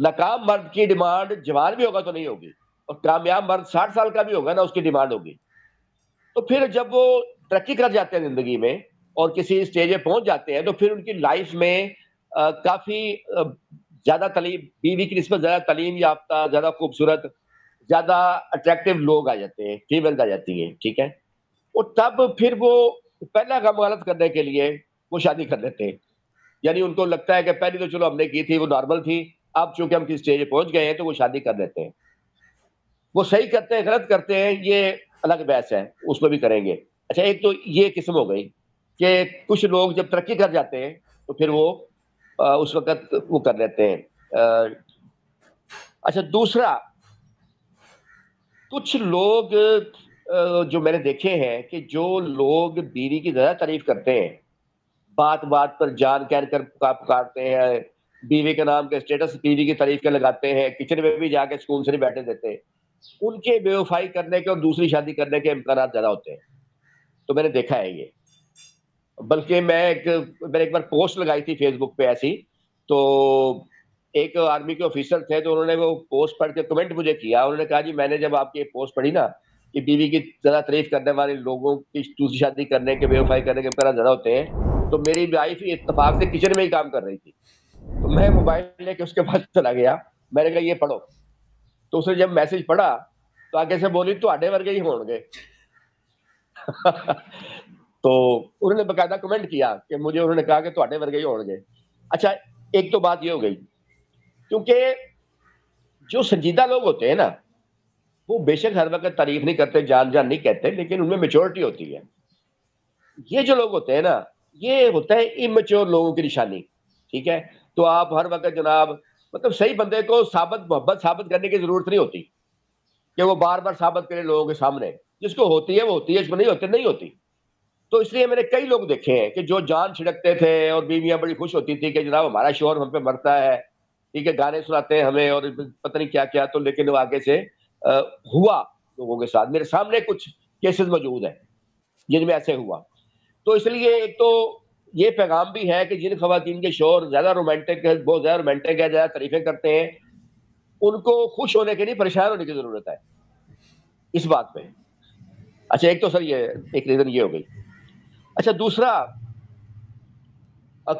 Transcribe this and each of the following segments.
ناکام مرد کی ڈیمانڈ جوان بھی ہوگا تو نہیں ہوگی، اور کامیاب مرد 60 سال کا بھی ہوگا نا، اس کی ڈیمانڈ ہوگی. تو پھر جب وہ ترقی کر جاتے ہیں زندگی میں اور کسی اسٹیج پہ پہنچ جاتے ہیں، تو پھر ان کی لائف میں کافی زیادہ تعلیم، بیوی کی نسبت زیادہ تعلیم یافتہ، زیادہ خوبصورت، زیادہ اٹریکٹیو لوگ آ جاتے ہیں، فیمیل آ جاتی ہیں، ٹھیک ہے. اور تب پھر وہ پہلا کام غلط کرنے کے لیے وہ شادی کر لیتے ہیں. یعنی ان کو لگتا ہے کہ پہلی تو چلو ہم نے کی تھی، وہ نارمل تھی، اب چونکہ ہم کسی اسٹیج پہ پہنچ گئے ہیں تو وہ شادی کر لیتے ہیں. وہ صحیح کرتے ہیں غلط کرتے ہیں یہ الگ بحث ہے، اس میں بھی کریں گے. اچھا، ایک تو یہ قسم ہو گئی کہ کچھ لوگ جب ترقی کر جاتے ہیں تو پھر وہ اس وقت وہ کر لیتے ہیں. اچھا، دوسرا، کچھ لوگ جو میں نے دیکھے ہیں کہ جو لوگ بیوی کی زیادہ تعریف کرتے ہیں، بات بات پر جان کہہ کر پکارتے ہیں، بیوی کے نام کے اسٹیٹس بیوی کی تعریف کے لگاتے ہیں، کچن میں بھی جا کے سکون سے نہیں بیٹھنے دیتے، ان کے بے وفائی کرنے کے اور دوسری شادی کرنے کے امکانات زیادہ ہوتے ہیں. تو میں نے دیکھا ہے یہ. بلکہ میں نے ایک بار پوسٹ لگائی تھی فیس بک پہ ایسی، تو ایک آرمی کے آفیسر تھے، تو انہوں نے وہ پوسٹ پڑھ کے کمنٹ مجھے کیا. انہوں نے کہا جی میں نے جب آپ کی پوسٹ پڑھی نا کہ بیوی کی زیادہ تعریف کرنے والے لوگوں کی دوسری شادی کرنے کے، بے وفائی کرنے کے امکانات زیادہ ہوتے ہیں، تو میری وائف اتفاق سے کچن میں ہی کام کر رہی تھی. تو میں موبائل لے کے اس کے پاس چلا گیا، میں نے کہا یہ پڑھو. تو اس نے جب میسج پڑھا تو آگے سے بولی تواڈے ورگے ہی ہون گے. تو انہوں نے باقاعدہ کمنٹ کیا کہ مجھے انہوں نے کہا کہ تواڈے ورگے ہی ہون گے. اچھا، ایک تو بات یہ ہو گئی، کیونکہ جو سنجیدہ لوگ ہوتے ہیں نا، وہ بے شک ہر وقت تعریف نہیں کرتے، جان جان نہیں کہتے، لیکن ان میں میچورٹی ہوتی ہے. یہ جو لوگ ہوتے ہیں نا، یہ ہوتا ہے اممیچور لوگوں کی نشانی، ٹھیک ہے. تو آپ ہر وقت جناب، مطلب صحیح بندے کو محبت ثابت کرنے کی ضرورت نہیں ہوتی کہ وہ بار بار ثابت کرے لوگوں کے سامنے. جس کو ہوتی ہے وہ ہوتی ہے، اس کو نہیں ہوتی نہیں ہوتی. تو اس لیے میں نے کئی لوگ دیکھے ہیں کہ جو جان چھڑکتے تھے اور بیویاں بڑی خوش ہوتی تھی کہ جناب ہمارا شوہر ہم پہ مرتا ہے، ٹھیک ہے، گانے سناتے ہیں ہمیں اور پتہ نہیں کیا کیا. تو لیکن وہ آگے سے ہوا لوگوں کے ساتھ. میرے سامنے کچھ کیسز موجود ہیں جن میں ایسے ہوا. تو اس لیے ایک تو یہ پیغام بھی ہے کہ جن خواتین کے شوہر زیادہ رومانٹک ہے، بہت زیادہ رومانٹک ہے، زیادہ تعریفیں کرتے ہیں، ان کو خوش ہونے کے لیے پریشان ہونے کی ضرورت ہے اس بات پہ. اچھا، ایک تو سر یہ ایک ریزن یہ ہو گئی. اچھا، دوسرا،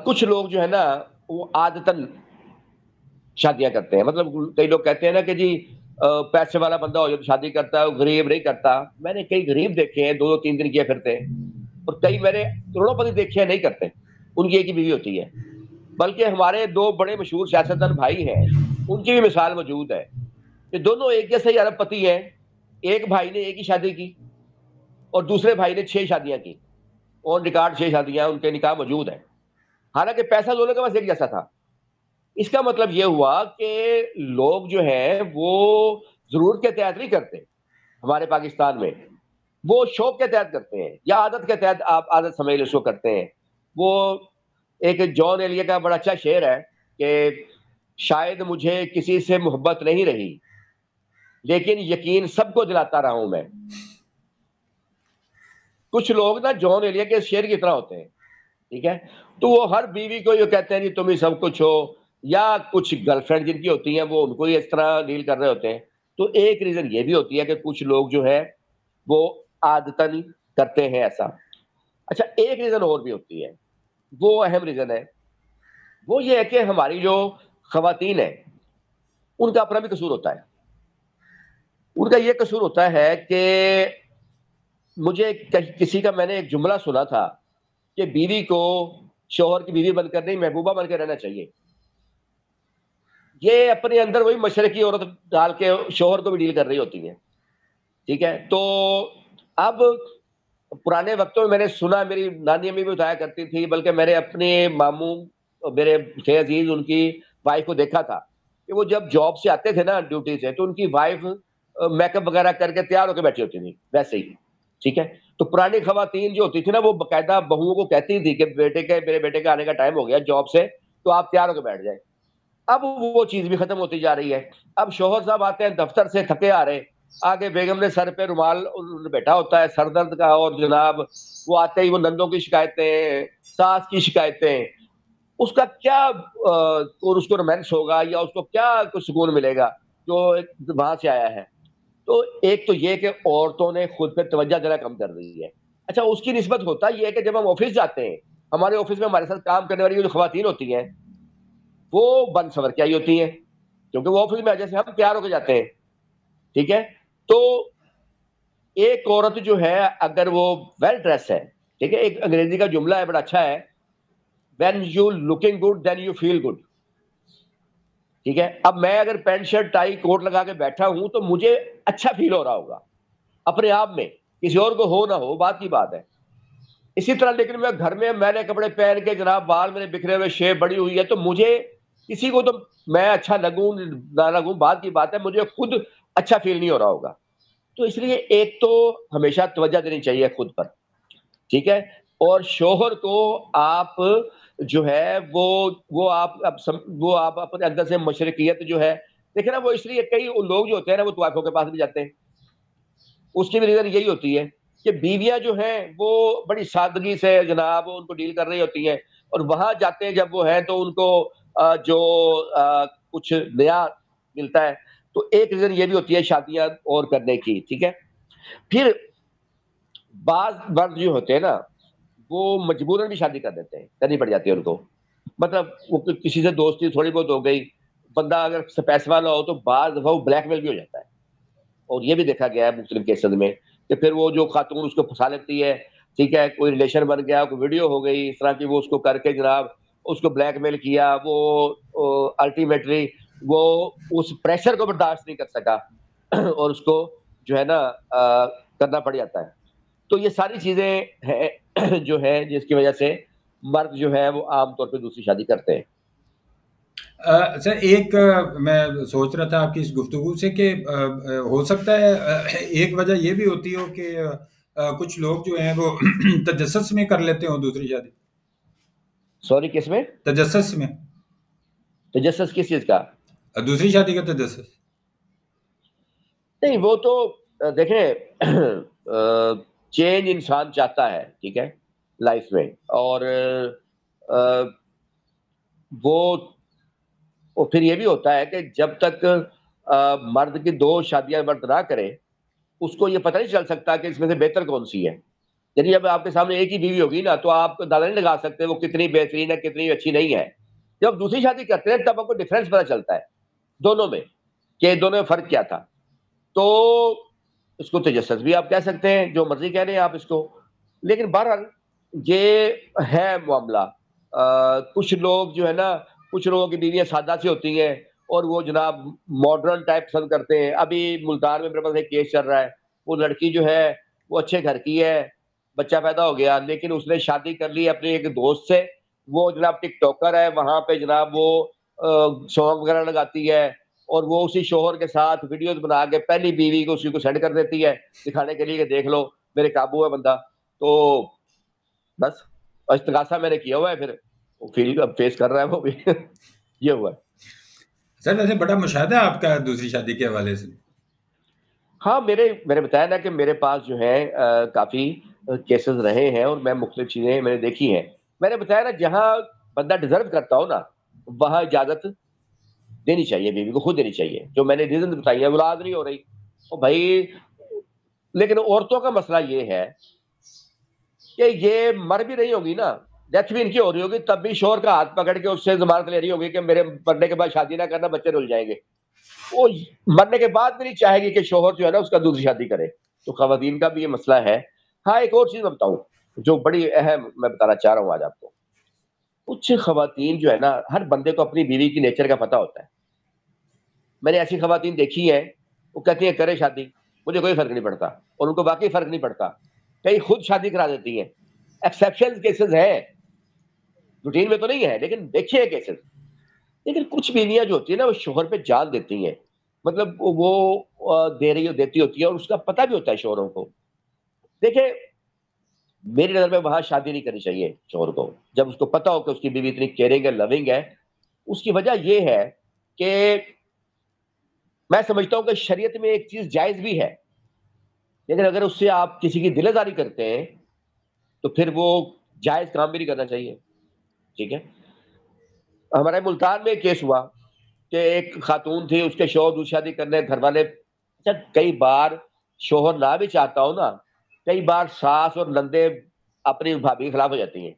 کچھ لوگ جو ہے نا وہ عادتاً شادیاں کرتے ہیں. مطلب کئی لوگ کہتے ہیں نا کہ جی پیسے والا بندہ ہو جو تو شادی کرتا ہے، وہ غریب نہیں کرتا. میں نے کئی غریب دیکھے ہیں، 2 2 3 دن کیا پھرتے ہیں، اور کئی میں نے کروڑوں پتی دیکھے ہیں نہیں کرتے، ان کی ایک ہی بیوی ہوتی ہے. بلکہ ہمارے 2 بڑے مشہور سیاستدان بھائی ہیں، ان کی بھی مثال موجود ہے کہ دونوں ایک جیسے ہی ارب پتی ہیں. ایک بھائی نے ایک ہی شادی کی اور دوسرے بھائی نے 6 شادیاں کی، اور ریکارڈ 6 شادیاں ان کے نکاح موجود ہیں، حالانکہ پیسہ دونوں کے پاس ایک جیسا تھا. اس کا مطلب یہ ہوا کہ لوگ جو ہیں وہ ضرورت کے تحت نہیں کرتے ہمارے پاکستان میں، وہ شوق کے تحت کرتے ہیں یا عادت کے تحت، آپ عادت سمجھ لیں اس کو کرتے ہیں. وہ ایک جان ایلیا کا بڑا اچھا شعر ہے کہ شاید مجھے کسی سے محبت نہیں رہی، لیکن یقین سب کو دلاتا رہا ہوں میں. کچھ لوگ نا جان ایلیا کے شعر کی طرح ہوتے ہیں، ٹھیک ہے. تو وہ ہر بیوی کو یہ کہتے ہیں جی تم ہی سب کچھ ہو، یا کچھ گرل فرینڈ جن کی ہوتی ہیں وہ ان کو ہی اس طرح ڈیل کر رہے ہوتے ہیں. تو ایک ریزن یہ بھی ہوتی ہے کہ کچھ لوگ جو ہے وہ عادتاً کرتے ہیں ایسا. اچھا، ایک ریزن اور بھی ہوتی ہے، وہ اہم ریزن ہے، وہ یہ ہے کہ ہماری جو خواتین ہیں ان کا اپنا بھی قصور ہوتا ہے. ان کا یہ قصور ہوتا ہے کہ مجھے کسی کا میں نے ایک جملہ سنا تھا کہ بیوی کو شوہر کی بیوی بن کر نہیں، محبوبہ بن کے رہنا چاہیے. یہ اپنے اندر وہی مشرقی عورت ڈال کے شوہر کو بھی ڈیل کر رہی ہوتی ہیں، ٹھیک ہے. تو اب پرانے وقتوں میں نے سنا، میری نانی امی بھی بتایا کرتی تھی، بلکہ میرے اپنے ماموں میرے تھے عزیز، ان کی وائف کو دیکھا تھا کہ وہ جب جاب سے آتے تھے نا ڈیوٹی سے، تو ان کی وائف میک اپ وغیرہ کر کے تیار ہو کے بیٹھی ہوتی تھی ویسے ہی، ٹھیک ہے. تو پرانی خواتین جو ہوتی تھی نا وہ باقاعدہ بہوؤں کو کہتی تھی کہ میرے بیٹے کا آنے کا ٹائم ہو گیا جاب سے، تو آپ تیار ہو کے بیٹھ جائیں. اب وہ چیز بھی ختم ہوتی جا رہی ہے. اب شوہر صاحب آتے ہیں دفتر سے تھکے آ رہے، آگے بیگم نے سر پہ رومال بیٹھا ہوتا ہے سر درد کا، اور جناب وہ آتے ہی وہ نندوں کی شکایتیں، ساس کی شکایتیں، اس کا کیا اور اس کو رومانس ہوگا یا اس کو کیا کچھ سکون ملے گا جو وہاں سے آیا ہے. تو ایک تو یہ کہ عورتوں نے خود پہ توجہ دینا کم کر دی ہے. اچھا اس کی نسبت ہوتا یہ ہے کہ جب ہم آفس جاتے ہیں, ہمارے آفس میں ہمارے ساتھ کام کرنے والی جو خواتین ہوتی ہیں وہ بن سور کے آئی ہوتی ہیں, کیونکہ وہ آفس میں جیسے ہم تیار ہو کے جاتے ہیں, ٹھیک ہے. تو ایک عورت جو ہے اگر وہ ویل ڈریس ہے, ٹھیک ہے, ایک انگریزی کا جملہ ہے بڑا اچھا ہے, when you looking good then you feel good, ٹھیک ہے. اب میں اگر پینٹ شرٹ ٹائی کوٹ لگا کے بیٹھا ہوں تو مجھے اچھا فیل ہو رہا ہوگا اپنے آپ میں, کسی اور کو ہو نہ ہو بات کی بات ہے. اسی طرح لیکن میں نے کپڑے پہن کے جناب بال میرے بکھرے ہوئے, شیپ بڑی ہوئی ہے, تو مجھے کسی کو تو میں اچھا لگوں نہ لگوں بات کی بات ہے, مجھے خود اچھا فیل نہیں ہو رہا ہوگا. تو اس لیے ایک تو ہمیشہ توجہ دینی چاہیے خود پر, ٹھیک ہے. اور شوہر کو آپ جو ہے وہ آپ اپنے اندر سے مشرقیت جو ہے دیکھیں نا, وہ اس لیے کئی لوگ جو ہوتے ہیں نا وہ طوائفوں کے پاس بھی جاتے ہیں, اس کی بھی ریزن یہی ہوتی ہے کہ بیویاں جو ہیں وہ بڑی سادگی سے جناب ان کو ڈیل کر رہی ہوتی ہیں, اور وہاں جاتے ہیں جب وہ ہیں تو ان کو جو کچھ نیا ملتا ہے. تو ایک ریزن یہ بھی ہوتی ہے شادیاں اور کرنے کی, ٹھیک ہے. پھر بعض مرد جو ہوتے ہیں نا وہ مجبوراً بھی شادی کر دیتے ہیں, کرنی پڑ جاتی ہے ان کو. مطلب وہ کسی سے دوستی تھوڑی بہت ہو گئی, بندہ اگر پیسے والا ہو تو بعض دفعہ وہ بلیک میل بھی ہو جاتا ہے, اور یہ بھی دیکھا گیا ہے مختلف کیسز میں کہ پھر وہ جو خاتون اس کو پھنسا لیتی ہے, ٹھیک ہے, کوئی ریلیشن بن گیا, کوئی ویڈیو ہو گئی اس طرح کی, وہ اس کو کر کے جناب اس کو بلیک میل کیا, وہ الٹیمیٹلی وہ اس پریشر کو برداشت نہیں کر سکا اور اس کو جو ہے نا کرنا پڑ جاتا ہے. تو یہ ساری چیزیں ہیں جو ہے جس کی وجہ سے مرد جو ہے وہ عام طور پہ دوسری شادی کرتے ہیں. سر ایک میں سوچ رہا تھا آپ کی اس گفتگو سے کہ ہو سکتا ہے ایک وجہ یہ بھی ہوتی ہو کہ کچھ لوگ جو ہیں وہ تجسس میں کر لیتے ہوں دوسری شادی. سوری کس میں؟ تجسس میں. تجسس کس چیز کا؟ دوسری شادی کا تجسس. نہیں وہ تو دیکھیں چینج انسان چاہتا ہے, ٹھیک ہے, لائف میں, اور وہ پھر یہ بھی ہوتا ہے کہ جب تک مرد کی 2 شادیاں مرد نہ کرے اس کو یہ پتہ نہیں چل سکتا کہ اس میں سے بہتر کون سی ہے. یعنی اب آپ کے سامنے ایک ہی بیوی ہوگی نا تو آپ اندازہ نہیں لگا سکتے وہ کتنی بہترین ہے کتنی اچھی نہیں ہے. جب دوسری شادی کرتے ہیں تب آپ کو ڈفرینس پتہ چلتا ہے دونوں میں کہ دونوں میں فرق کیا تھا. تو اس کو تجسس بھی آپ کہہ سکتے ہیں, جو مرضی کہہ رہے ہیں آپ اس کو, لیکن بہرحال یہ ہے معاملہ. کچھ لوگ جو ہے نا, کچھ لوگوں کی بیویاں سادہ سی ہوتی ہیں اور وہ جناب ماڈرن ٹائپ پسند کرتے ہیں. ابھی ملتان میں میرے پاس ایک کیس چل رہا ہے, وہ لڑکی جو ہے وہ اچھے گھر کی ہے, بچہ پیدا ہو گیا, لیکن اس نے شادی کر لی اپنے ایک دوست سے, وہ جناب ٹک ٹاکر ہے, وہاں پہ جناب وہ سانگ وغیرہ لگاتی ہے, اور وہ اسی شوہر کے ساتھ ویڈیوز بنا کے پہلی بیوی کو اسی کو سینڈ کر دیتی ہے دکھانے کے لیے کہ دیکھ لو میرے قابو ہے بندہ. تو بس استغاثہ میں نے کیا ہوا ہے, پھر وہ فیل اب فیس کر رہا ہے وہ بھی یہ ہوا ہے. سر ویسے بڑا مشاہدہ ہے آپ کا دوسری شادی کے حوالے سے. ہاں میں نے بتایا نا کہ میرے پاس جو ہے کافی کیسز رہے ہیں اور میں مختلف چیزیں میں نے دیکھی ہیں. میں نے بتایا نا جہاں بندہ ڈیزرو کرتا ہو نا وہاں اجازت دینی چاہیے, بیوی کو خود دینی چاہیے. جو میں نے ریزن بتائی ہے, اولاد نہیں ہو رہی او بھائی, لیکن عورتوں کا مسئلہ یہ ہے کہ یہ مر بھی نہیں ہوگی نا, ڈیتھ بھی ان کی ہو رہی ہوگی, تب بھی شوہر کا ہاتھ پکڑ کے اس سے ضمانت لے رہی ہوگی کہ میرے مرنے کے بعد شادی نہ کرنا, بچے رل جائیں گے. وہ مرنے کے بعد بھی نہیں چاہے گی کہ شوہر جو ہے نا اس کا دوسری شادی کرے. تو خواتین کا بھی یہ مسئلہ ہے. ہاں ایک اور چیز میں بتاؤں جو بڑی اہم میں بتانا چاہ رہا ہوں آج آپ کو. کچھ خواتین جو ہے نا, ہر بندے کو اپنی بیوی کی نیچر کا پتہ ہوتا ہے. میں نے ایسی خواتین دیکھی ہیں وہ کہتی ہیں کرے شادی مجھے کوئی فرق نہیں پڑتا, اور ان کو واقعی فرق نہیں پڑتا. کئی خود شادی کرا دیتی ہیں. ایکسیپشن کیسز ہیں, روٹین میں تو نہیں ہے لیکن دیکھیے کیسز. لیکن کچھ بیویاں جو ہوتی ہیں نا وہ شوہر پہ جان دیتی ہیں, مطلب وہ دیتی ہوتی ہے اور اس کا پتہ بھی ہوتا ہے شوہروں کو. دیکھیں میری نظر میں وہاں شادی نہیں کرنی چاہیے شوہر کو, جب اس کو پتا ہو کہ اس کی بیوی اتنی کیئرنگ ہے, لونگ ہے. اس کی وجہ یہ ہے کہ میں سمجھتا ہوں کہ شریعت میں ایک چیز جائز بھی ہے, لیکن اگر اس سے آپ کسی کی دل آزاری کرتے ہیں تو پھر وہ جائز کام بھی نہیں کرنا چاہیے, ٹھیک ہے. ہمارے ملتان میں ایک کیس ہوا کہ ایک خاتون تھی، اس کے شوہر دوسری شادی کرنے گھر والے، اچھا کئی بار شوہر نہ بھی چاہتا ہو نا، کئی بار ساس اور نندے اپنی بھابھی کے خلاف ہو جاتی ہیں،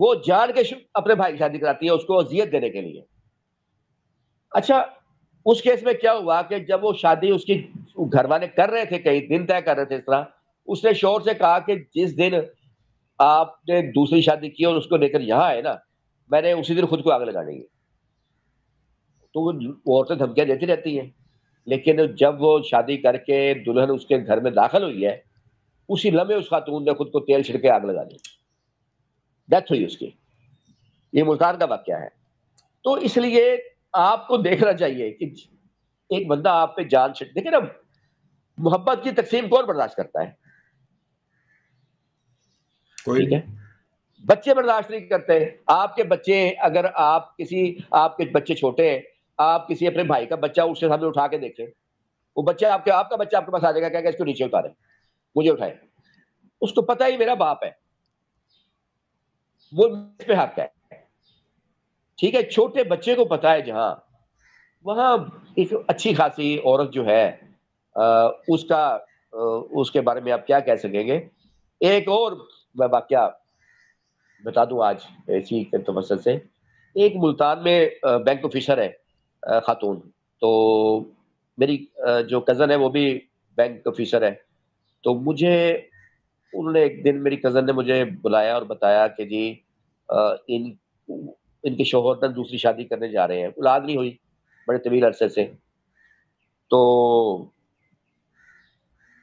وہ جان کے اپنے بھائی کی شادی کراتی ہے اس کو اذیت دینے کے لیے. اچھا اس کیس میں کیا ہوا کہ جب وہ شادی اس کی گھر والے کر رہے تھے، کئی دن طے کر رہے تھے اس طرح، اس نے شوہر سے کہا کہ جس دن آپ نے دوسری شادی کی اور اس کو لے کر یہاں آئے نا، میں نے اسی دن خود کو آگ لگانی ہے. تو وہ عورتیں دھمکیاں دیتی رہتی ہیں، لیکن جب وہ شادی کر کے دلہن اس کے گھر میں داخل ہوئی ہے، اسی لمحے اس خاتون نے خود کو تیل چھڑکے آگ لگا دی، ڈیتھ ہوئی اس کی. یہ ملتان کا واقعہ ہے. تو اس لیے آپ کو دیکھنا چاہیے کہ ایک بندہ آپ پہ جان چھڑ، دیکھیں نا، محبت کی تقسیم کون برداشت کرتا ہے؟ کوئی ٹھیک ہے، نہیں. بچے برداشت نہیں کرتے. آپ کے بچے، اگر آپ کے بچے چھوٹے ہیں، آپ کسی اپنے بھائی کا بچہ اس کے سامنے اٹھا کے دیکھیں، وہ بچہ آپ کا بچہ آپ کے پاس آ جائے گا، کہے گا اس کو نیچے اتارے، مجھے اٹھائے. اس کو پتہ ہی میرا باپ ہے، وہ اس پہ حق ہے. ٹھیک ہے، چھوٹے بچے کو پتا ہے جہاں، وہاں ایک اچھی خاصی عورت جو ہے، اس کا اس کے بارے میں آپ کیا کہہ سکیں گے. ایک اور میں واقعہ بتا دوں آج اسی کے تفصل سے. ایک ملتان میں بینک آفیسر ہے، خاتون. تو میری جو کزن ہے وہ بھی بینک آفیسر ہے. تو مجھے انہوں نے ایک دن، میری کزن نے مجھے بلایا اور بتایا کہ جی ان ان کے شوہر نے دوسری شادی کرنے جا رہے ہیں، اولاد نہیں ہوئی بڑے طویل عرصے سے. تو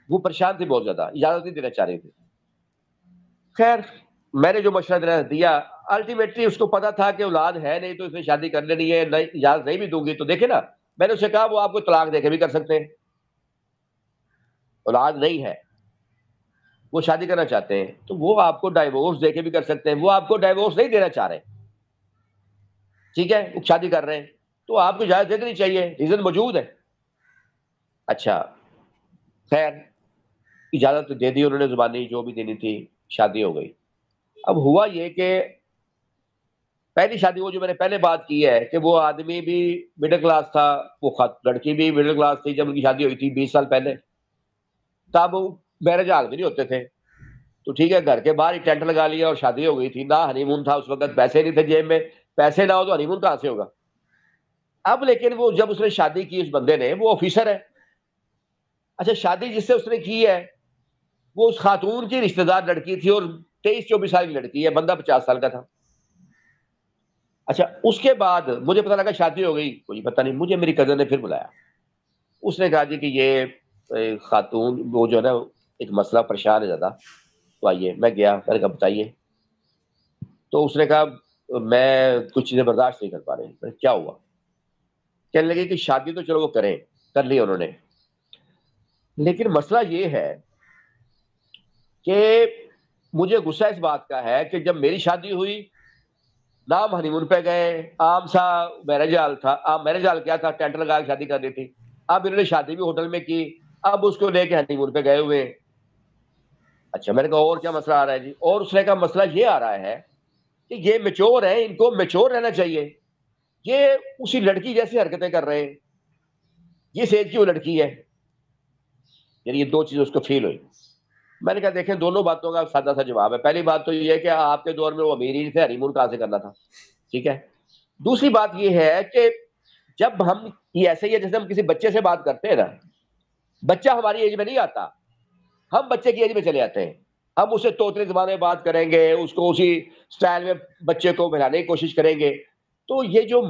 وہ پریشان تھی بہت زیادہ، اجازت نہیں دینا چاہ رہی تھی. خیر میں نے جو مشورہ دیا، الٹیمیٹلی اس کو پتا تھا کہ اولاد ہے نہیں، تو اس نے شادی کر لینی ہے، نہیں اجازت نہیں بھی دوں گی. تو دیکھیں نا، میں نے اسے کہا وہ آپ کو طلاق دے کے بھی کر سکتے ہیں، اولاد نہیں ہے، وہ شادی کرنا چاہتے ہیں تو وہ آپ کو ڈائیورس دے کے بھی کر سکتے ہیں. وہ آپ کو ڈائیورس نہیں دینا چاہ رہے، ٹھیک ہے، وہ شادی کر رہے ہیں، تو آپ کو اجازت دے دینی چاہیے، ریزن موجود ہے. اچھا خیر اجازت دے دی انہوں نے، زبانی جو بھی دینی تھی، شادی ہو گئی. اب ہوا یہ کہ پہلی شادی، وہ جو میں نے پہلے بات کی ہے کہ وہ آدمی بھی مڈل کلاس تھا، وہ لڑکی بھی مڈل کلاس تھی جب ان کی شادی ہوئی تھی 20 سال پہلے. تب میرج ہال بھی نہیں ہوتے تھے، تو ٹھیک ہے گھر کے باہر ہی ٹینٹ لگا لیا اور شادی ہو گئی تھی. نہ ہنی مون تھا اس وقت، پیسے نہیں تھے جیب میں، پیسے نہ ہو تو ہنی مون کہاں سے ہوگا. اب لیکن وہ جب اس نے شادی کی اس بندے نے، وہ آفیسر ہے. اچھا شادی جس سے اس نے کی ہے وہ اس خاتون کی رشتہ دار لڑکی تھی، اور 23-24 سال کی لڑکی ہے، بندہ 50 سال کا تھا. اچھا اس کے بعد مجھے پتا لگا شادی ہو گئی، کوئی پتہ نہیں. مجھے میری کزن نے پھر بلایا، اس نے کہا جی کہ یہ خاتون وہ جو ہے نا ایک مسئلہ پریشان ہے زیادہ، تو آئیے. میں گیا، میں نے کہا بتائیے. تو اس نے کہا میں کچھ چیزیں برداشت نہیں کر پا رہی. میں نے کیا ہوا؟ کہنے لگے کہ شادی تو چلو وہ کریں، کر لی انہوں نے، لیکن مسئلہ یہ ہے کہ مجھے غصہ اس بات کا ہے کہ جب میری شادی ہوئی، نہ ہم ہنی مون پہ گئے، عام سا میرج ہال تھا. میرج ہال کیا تھا، ٹینٹ لگا کے شادی کرنی تھی. اب انہوں نے شادی بھی ہوٹل میں کی، اب اس کو لے کے ہنی مون پہ گئے ہوئے. اچھا میں نے کہا اور کیا مسئلہ آ رہا ہے جی؟ اور اس نے کہا مسئلہ یہ آ رہا ہے کہ یہ میچور ہے، ان کو میچور رہنا چاہیے، یہ اسی لڑکی جیسی حرکتیں کر رہے ہیں، یہ ایج کی وہ لڑکی ہے. یعنی یہ دو چیزیں اس کو فیل ہوئی. میں نے کہا دیکھیں دونوں باتوں کا سادہ سا جواب ہے. پہلی بات تو یہ ہے کہ آپ کے دور میں وہ امیر ہی تھے، ہنی مون کہاں سے کرنا تھا، ٹھیک ہے. دوسری بات یہ ہے کہ جب ہم، یہ ایسے ہی ہے جیسے ہم کسی بچے سے بات کرتے ہیں نا، بچہ ہماری ایج میں نہیں آتا، ہم بچے کی ایج میں چلے جاتے ہیں. ہم اسے طوطے زبان میں بات کریں گے، اس کو اسی سٹائل میں بچے کو بہلانے کی کوشش کریں گے. تو یہ جو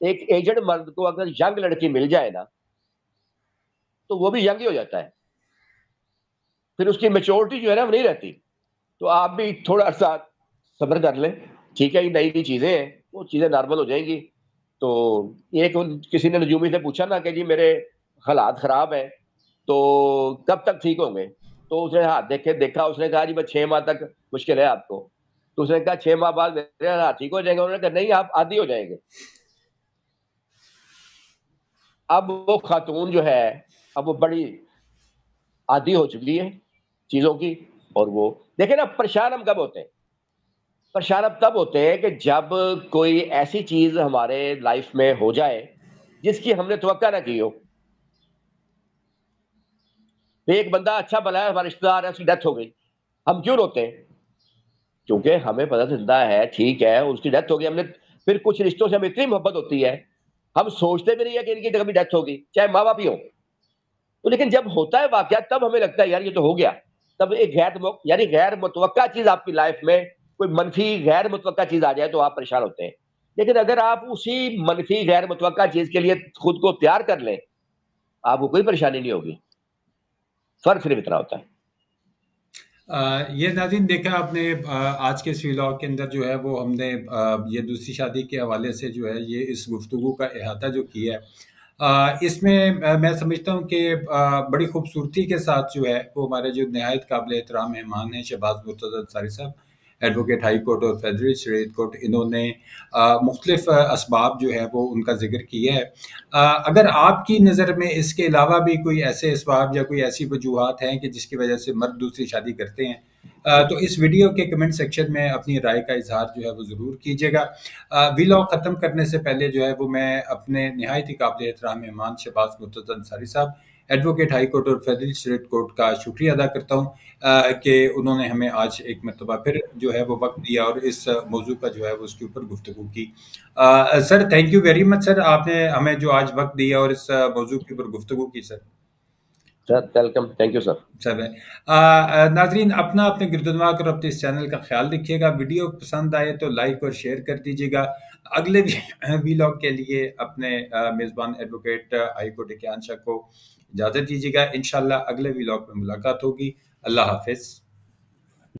ایک ایجڈ مرد کو اگر ینگ لڑکی مل جائے نا، تو وہ بھی ینگ ہی ہو جاتا ہے، پھر اس کی میچورٹی جو ہے نا وہ نہیں رہتی. تو آپ بھی تھوڑا سا صبر کر لیں، ٹھیک ہے، یہ نئی نئی چیزیں ہیں، وہ چیزیں نارمل ہو جائیں گی. تو ایک کسی نے نجومی سے پوچھا نا کہ جی میرے حالات خراب ہیں تو کب تک ٹھیک ہوں گے؟ تو اس نے ہاتھ دیکھا، اس نے کہا جی بس 6 ماہ تک مشکل ہے آپ کو. تو اس نے کہا 6 ماہ بعد میرے حالات ٹھیک ہو جائیں گے؟ انہوں نے کہا نہیں، آپ عادی ہو جائیں گے. اب وہ خاتون جو ہے، اب وہ بڑی عادی ہو چکی ہے چیزوں کی. اور وہ دیکھیں نا پریشان ہم کب ہوتے ہیں؟ پریشان اب تب ہوتے ہیں کہ جب کوئی ایسی چیز ہمارے لائف میں ہو جائے جس کی ہم نے توقع نہ کی ہو. ایک بندہ اچھا بھلا ہے، ہمارا رشتہ دار ہے، اس کی ڈیتھ ہو گئی، ہم کیوں روتے ہیں؟ کیونکہ ہمیں پتہ چلتا ہے ٹھیک ہے اس کی ڈیتھ ہو گئی، ہم نے پھر کچھ رشتوں سے ہمیں اتنی محبت ہوتی ہے ہم سوچتے بھی نہیں ہے کہ ان کی کبھی ڈیتھ ہوگی، چاہے ماں باپ ہی ہوں. تو لیکن جب ہوتا ہے واقعہ تب ہمیں لگتا ہے یار یہ تو ہو گیا. تب ایک یعنی غیر متوقع چیز آپ کی لائف میں کوئی منفی غیر متوقع چیز آ جائے تو آپ پریشان ہوتے ہیں. لیکن اگر آپ اسی منفی غیر متوقع چیز کے لیے خود کو تیار کر لیں آپ کو کوئی پریشانی نہیں ہوگی. فرق صرف اتنا ہوتا ہے. یہ ناظرین دیکھا آپ نے آج کے اس ویلاگ کے اندر جو ہے وہ ہم نے یہ دوسری شادی کے حوالے سے جو ہے یہ اس گفتگو کا احاطہ جو کیا ہے اس میں میں سمجھتا ہوں کہ بڑی خوبصورتی کے ساتھ جو ہے وہ ہمارے جو نہایت قابل احترام مہمان ہیں شہباز مرتضی انصاری صاحب ایڈوکیٹ ہائی کورٹ اور فیڈرل شریعت کورٹ، انہوں نے مختلف اسباب جو ہے وہ ان کا ذکر کیا ہے. اگر آپ کی نظر میں اس کے علاوہ بھی کوئی ایسے اسباب یا کوئی ایسی وجوہات ہیں کہ جس کی وجہ سے مرد دوسری شادی کرتے ہیں تو اس ویڈیو کے کمنٹ سیکشن میں اپنی رائے کا اظہار جو ہے وہ ضرور کیجیے گا. ویلاگ ختم کرنے سے پہلے جو ہے وہ میں اپنے نہایت ہی قابل احترام مہمان شہباز مرتضی انصاری صاحب ایڈوکیٹ ہائی کورٹ اور فیڈرل شریعت کورٹ کا شکریہ ادا کرتا ہوں کہ انہوں نے ہمیں آج ایک مرتبہ پھر جو ہے وہ وقت دیا اور اس موضوع کا جو ہے وہ اس کے اوپر گفتگو کی. Sir thank you very much sir, آپ نے ہمیں جو آج وقت دیا اور اس موضوع کے اوپر گفتگو کی sir. Welcome, thank you sir. سب ہے ناظرین اپنے گرد و نواح اور اپنے اس چینل کا خیال رکھیے گا. ویڈیو پسند آئے تو لائک اور شیئر کر دیجیے گا. اگلے ویلاگ کے لیے اپنے میزبان ایڈوکیٹ ہائی کورٹ اکیان شاہ کو اجازت دیجیے گا. انشاءاللہ اگلے ویلاگ میں ملاقات ہوگی. اللہ حافظ.